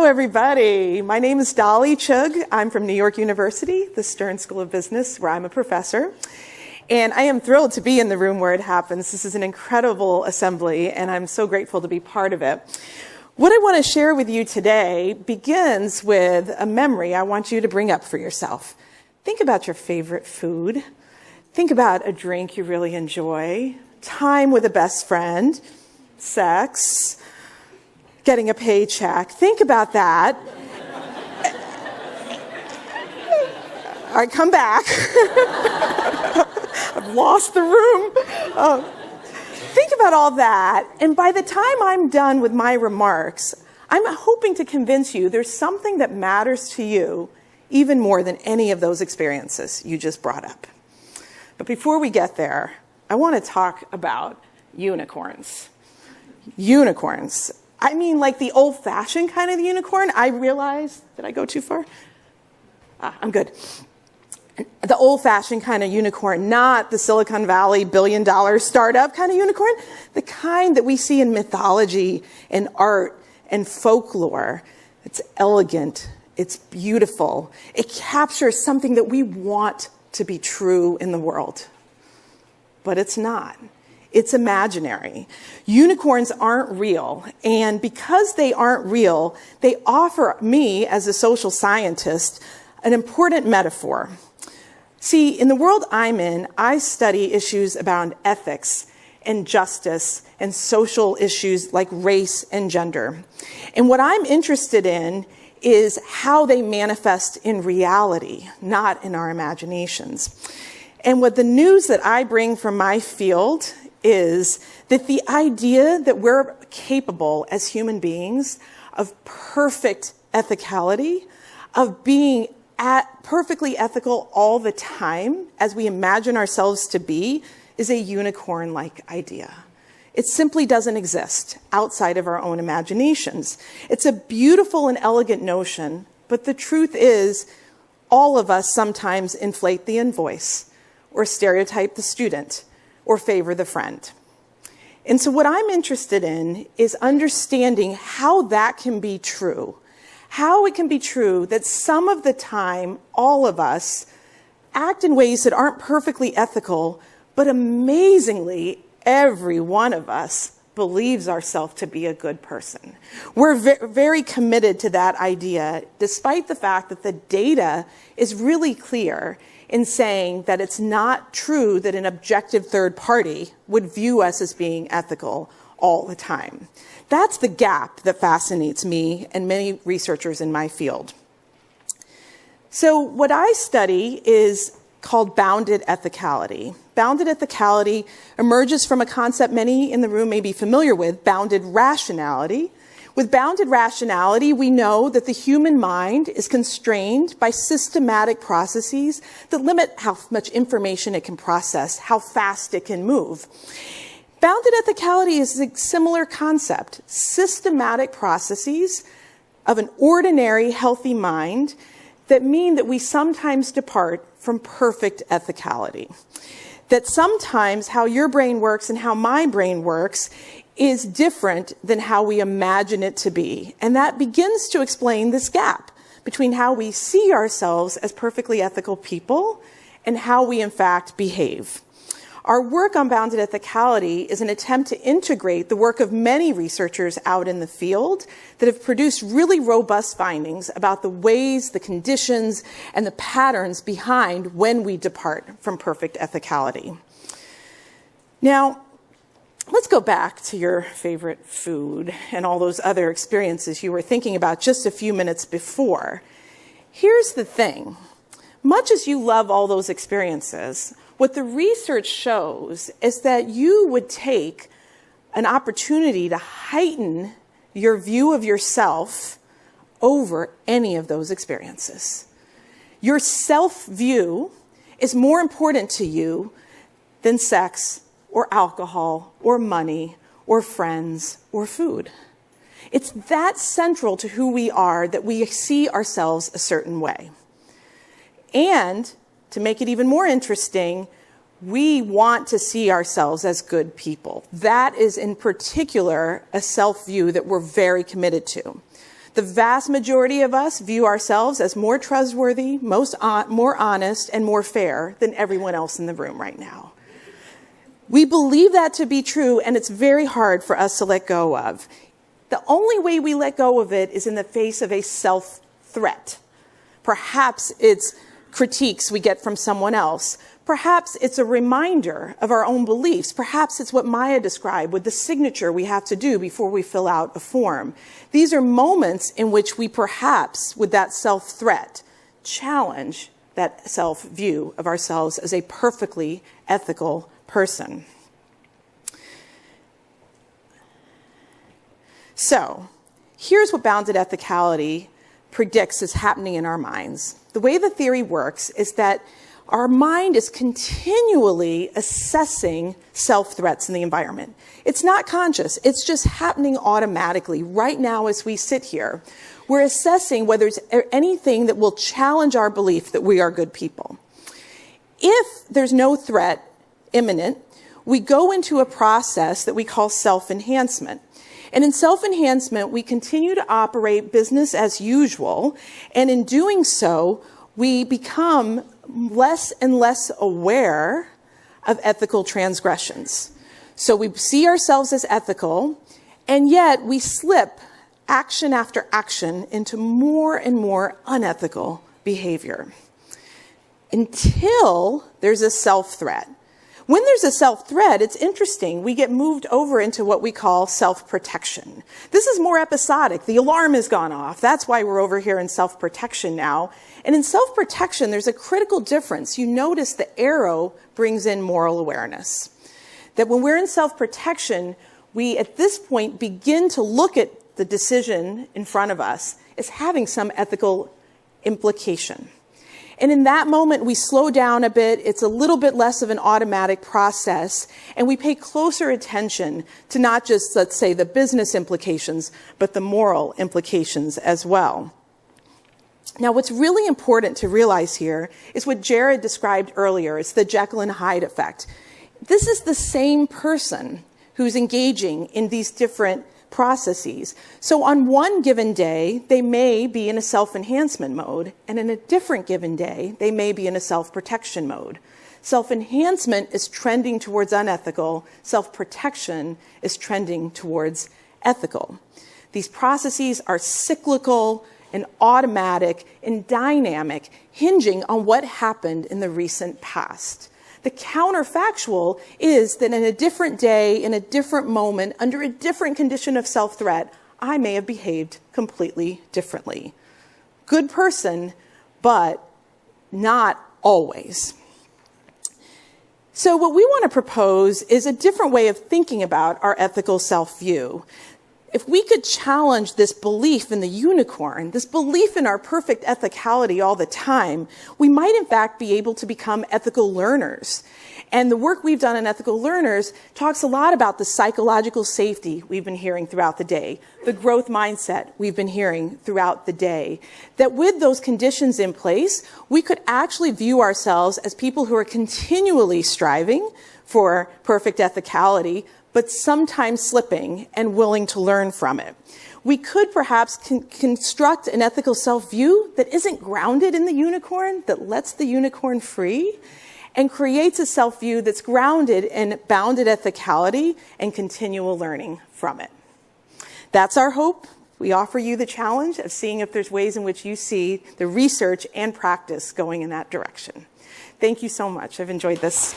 Hello, everybody. My name is Dolly Chugh. I'm from New York University, the Stern School of Business, where I'm a professor. And I am thrilled to be in the room where it happens. This is an incredible assembly, and I'm so grateful to be part of it. What I want to share with you today begins with a memory I want you to bring up for yourself. Think about your favorite food. Think about a drink you really enjoy, time with a best friend, sex, getting a paycheck. Think about that. All right, come back. I've lost the room. Think about all that, and by the time I'm done with my remarks, I'm hoping to convince you there's something that matters to you even more than any of those experiences you just brought up. But before we get there, I want to talk about unicorns. Unicorns. I mean, like the old-fashioned kind of unicorn. I realize, did I go too far? I'm good. The old-fashioned kind of unicorn, not the Silicon Valley billion-dollar startup kind of unicorn, the kind that we see in mythology and art and folklore. It's elegant. It's beautiful. It captures something that we want to be true in the world. But it's not. It's imaginary. Unicorns aren't real, and because they aren't real, they offer me, as a social scientist, an important metaphor. See, in the world I'm in, I study issues about ethics and justice and social issues like race and gender. And what I'm interested in is how they manifest in reality, not in our imaginations. And what the news that I bring from my field is that the idea that we're capable as human beings of perfect ethicality, of being perfectly ethical all the time, as we imagine ourselves to be, is a unicorn-like idea. It simply doesn't exist outside of our own imaginations. It's a beautiful and elegant notion, but the truth is, all of us sometimes inflate the invoice, or stereotype the student, or favor the friend. And so what I'm interested in is understanding how that can be true. How it can be true that some of the time, all of us act in ways that aren't perfectly ethical, but amazingly, every one of us believes ourselves to be a good person. We're very committed to that idea, despite the fact that the data is really clear in saying that it's not true that an objective third party would view us as being ethical all the time. That's the gap that fascinates me and many researchers in my field. So what I study is called bounded ethicality. Bounded ethicality emerges from a concept many in the room may be familiar with, bounded rationality. With bounded rationality, we know that the human mind is constrained by systematic processes that limit how much information it can process, how fast it can move. Bounded ethicality is a similar concept, systematic processes of an ordinary, healthy mind that mean that we sometimes depart from perfect ethicality. That sometimes how your brain works and how my brain works is different than how we imagine it to be. And that begins to explain this gap between how we see ourselves as perfectly ethical people and how we in fact behave. Our work on bounded ethicality is an attempt to integrate the work of many researchers out in the field that have produced really robust findings about the ways, the conditions, and the patterns behind when we depart from perfect ethicality. Now, let's go back to your favorite food and all those other experiences you were thinking about just a few minutes before. Here's the thing. Much as you love all those experiences, what the research shows is that you would take an opportunity to heighten your view of yourself over any of those experiences. Your self-view is more important to you than sex or alcohol or money or friends or food. It's that central to who we are that we see ourselves a certain way. And to make it even more interesting, we want to see ourselves as good people. That is in particular a self-view that we're very committed to. The vast majority of us view ourselves as more trustworthy, more honest, and more fair than everyone else in the room right now. We believe that to be true, and it's very hard for us to let go of. The only way we let go of it is in the face of a self-threat. Perhaps it's critiques we get from someone else. Perhaps it's a reminder of our own beliefs. Perhaps it's what Maya described with the signature we have to do before we fill out a form. These are moments in which we perhaps, with that self-threat, challenge that self-view of ourselves as a perfectly ethical person. So, here's what bounded ethicality predicts is happening in our minds. The way the theory works is that our mind is continually assessing self-threats in the environment. It's not conscious. It's just happening automatically right now as we sit here. We're assessing whether there's anything that will challenge our belief that we are good people. If there's no threat imminent, we go into a process that we call self-enhancement. And in self-enhancement, we continue to operate business as usual, and in doing so, we become less and less aware of ethical transgressions. So we see ourselves as ethical, and yet we slip action after action into more and more unethical behavior until there's a self-threat. When there's a self-threat, it's interesting. We get moved over into what we call self-protection. This is more episodic. The alarm has gone off. That's why we're over here in self-protection now. And in self-protection, there's a critical difference. You notice the arrow brings in moral awareness. That when we're in self-protection, we at this point begin to look at the decision in front of us as having some ethical implication. And in that moment, we slow down a bit. It's a little bit less of an automatic process. And we pay closer attention to not just, let's say, the business implications, but the moral implications as well. Now, what's really important to realize here is what Jared described earlier. It's the Jekyll and Hyde effect. This is the same person who's engaging in these different processes. So on one given day, they may be in a self-enhancement mode, and in a different given day, they may be in a self-protection mode. Self-enhancement is trending towards unethical. Self-protection is trending towards ethical. These processes are cyclical and automatic and dynamic, hinging on what happened in the recent past. The counterfactual is that in a different day, in a different moment, under a different condition of self-threat, I may have behaved completely differently. Good person, but not always. So what we want to propose is a different way of thinking about our ethical self-view. If we could challenge this belief in the unicorn, this belief in our perfect ethicality all the time, we might in fact be able to become ethical learners. And the work we've done in ethical learners talks a lot about the psychological safety we've been hearing throughout the day, the growth mindset we've been hearing throughout the day. That with those conditions in place, we could actually view ourselves as people who are continually striving for perfect ethicality, but sometimes slipping and willing to learn from it. We could perhaps construct an ethical self-view that isn't grounded in the unicorn, that lets the unicorn free, and creates a self-view that's grounded in bounded ethicality and continual learning from it. That's our hope. We offer you the challenge of seeing if there's ways in which you see the research and practice going in that direction. Thank you so much. I've enjoyed this.